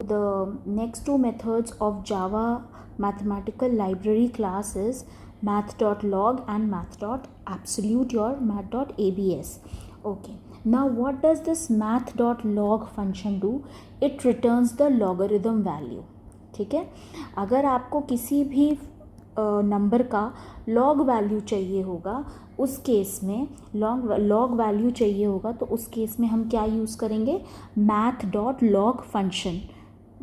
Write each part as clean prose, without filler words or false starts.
the next two methods of Java mathematical library class is math.log and math.absolute or math.abs. Okay, now what does this math.log function do? It returns the logarithm value. ठीक है, अगर आपको किसी भी number का log value चाहिए होगा, उस केस में लॉग वैल्यू चाहिए होगा, तो उस केस में हम क्या यूज़ करेंगे? Math dot log function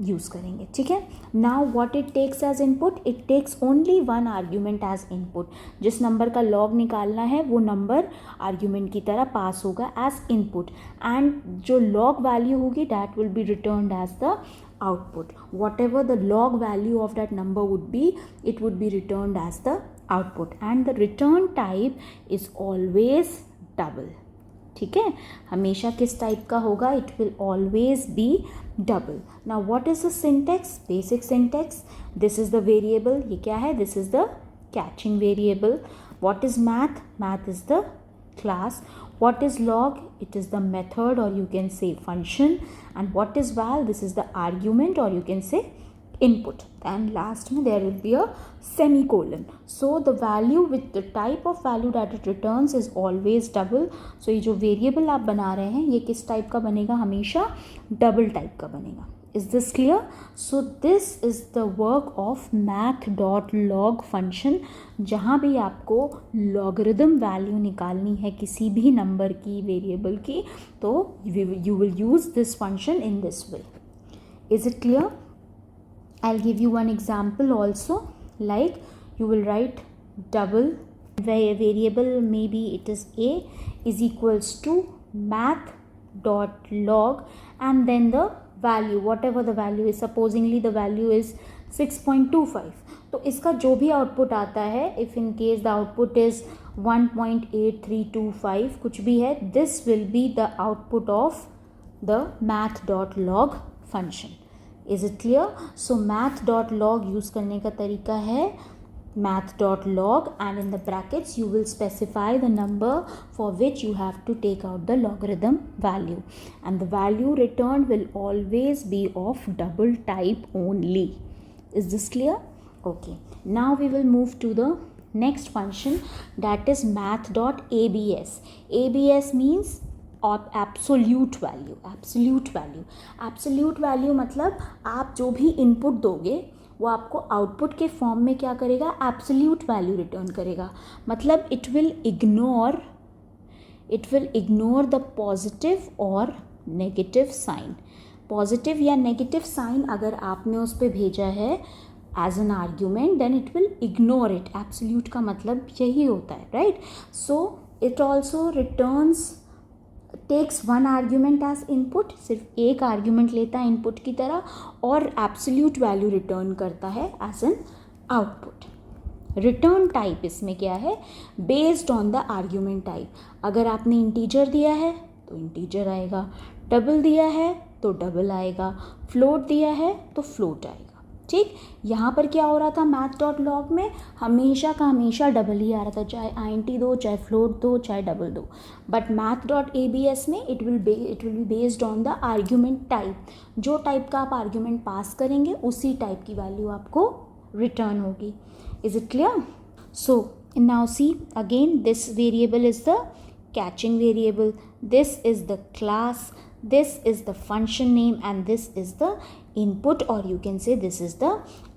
use करेंगे. ठीक है. Now what it takes as input? It takes only one argument as input. जिस नंबर का लॉग निकालना है वो नंबर आर्ग्यूमेंट की तरह पास होगा एज इनपुट, एंड जो लॉग वैल्यू होगी that will be returned as the output. Whatever the log value of that number would be, it would be returned as the output, and the return type is always double. ठीक है, हमेशा किस type का होगा? It will always be double. Now what is the syntax? Basic syntax. This is the variable. ये क्या है? This is the catching variable. What is math? Math is the class. What is log? It is the method, or you can say function. And what is val? This is the argument, or you can say input. And last there will be a semicolon. So the value with the type of value that it returns is always double. So ये जो variable आप बना रहे हैं ये किस type का बनेगा? हमेशा double टाइप का बनेगा. Is this clear? So this is the work of math.log function. जहाँ भी आपको logarithm value निकालनी है किसी भी नंबर की, वेरिएबल की, तो you will use this function in this way. Is it clear? I'll give you one example also. Like you will write double variable, maybe it is a is equals to math.log and then the value, whatever the value is. Supposingly the value is 6.25. तो इसका जो भी output आता है, if in case the output is 1.8325 कुछ भी है, this will be the output of the math.log function. Is it clear? So math.log use करने का तरीका है math.log, and in the brackets you will specify the number for which you have to take out the logarithm value, and the value returned will always be of double type only. Is this clear? Okay, now we will move to the next function, that is math.abs. abs means absolute value. absolute value absolute value मतलब आप जो भी input दोगे वो आपको output के form में क्या करेगा? एब्सोल्यूट वैल्यू रिटर्न करेगा. मतलब it will ignore the positive और नेगेटिव साइन. पॉजिटिव या नेगेटिव साइन अगर आपने उस पर भेजा है as an argument, then it will ignore it. Absolute का मतलब यही होता है, right? So it also returns takes one argument as input. सिर्फ एक आर्ग्यूमेंट लेता है इनपुट की तरह, और एब्सोल्यूट वैल्यू रिटर्न करता है as an output. Return type इसमें क्या है? Based on the argument type. अगर आपने इंटीजर दिया है तो इंटीजर आएगा, डबल दिया है तो डबल आएगा, फ्लोट दिया है तो फ्लोट आएगा. ठीक, यहाँ पर क्या हो रहा था? math.log में हमेशा का हमेशा डबल ही आ रहा था, चाहे int दो, चाहे फ्लोट दो, चाहे डबल दो. बट math.abs में it will be based on the argument type. जो टाइप का आप आर्ग्यूमेंट पास करेंगे उसी टाइप की वैल्यू आपको रिटर्न होगी. Is it clear? So now see again, this variable is the catching variable, this is the class, this is the function name, and this is the input, or you can say this is the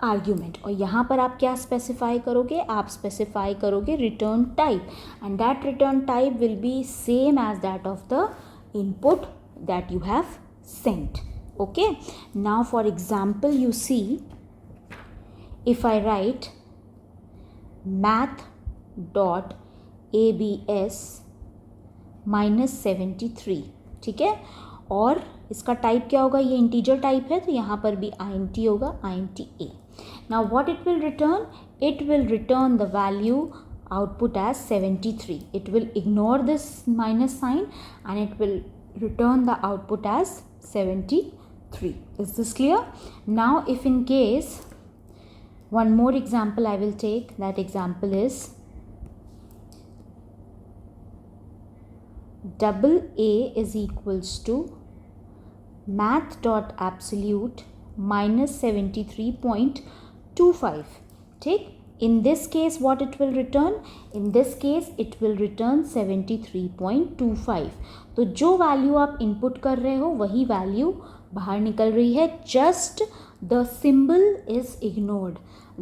argument. और यहाँ पर आप क्या specify करोगे? आप specify करोगे return type, and that return type will be same as that of the input that you have sent. Okay, now for example you see, if I write math.abs -73, ठीक है, और इसका टाइप क्या होगा? ये इंटीजर टाइप है तो यहाँ पर भी int होगा, int a. Now what it will return? It will return the value output as 73. It will ignore this minus sign and it will return the output as 73. Is this clear? Now if in case, one more example I will take. That example is double A is equals to math.absolute minus 73.25. ठीक, in this case what it will return, in this case it will return 73.25. तो जो value आप input कर रहे हो वही value बाहर निकल रही है, just the symbol is ignored,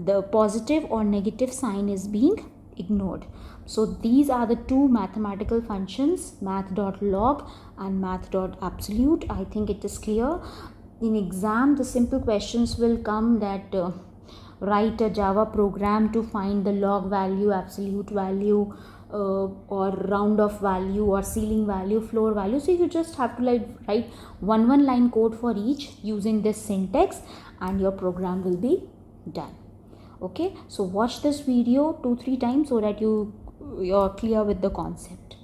the positive or negative sign is being ignored. So these are the two mathematical functions, math.log and math.absolute. I think it is clear. In exam the simple questions will come that write a Java program to find the log value, absolute value, or round off value, or ceiling value, floor value. So you just have to like write one line code for each using this syntax and your program will be done. Okay, so watch this video 2-3 times so that you're clear with the concept.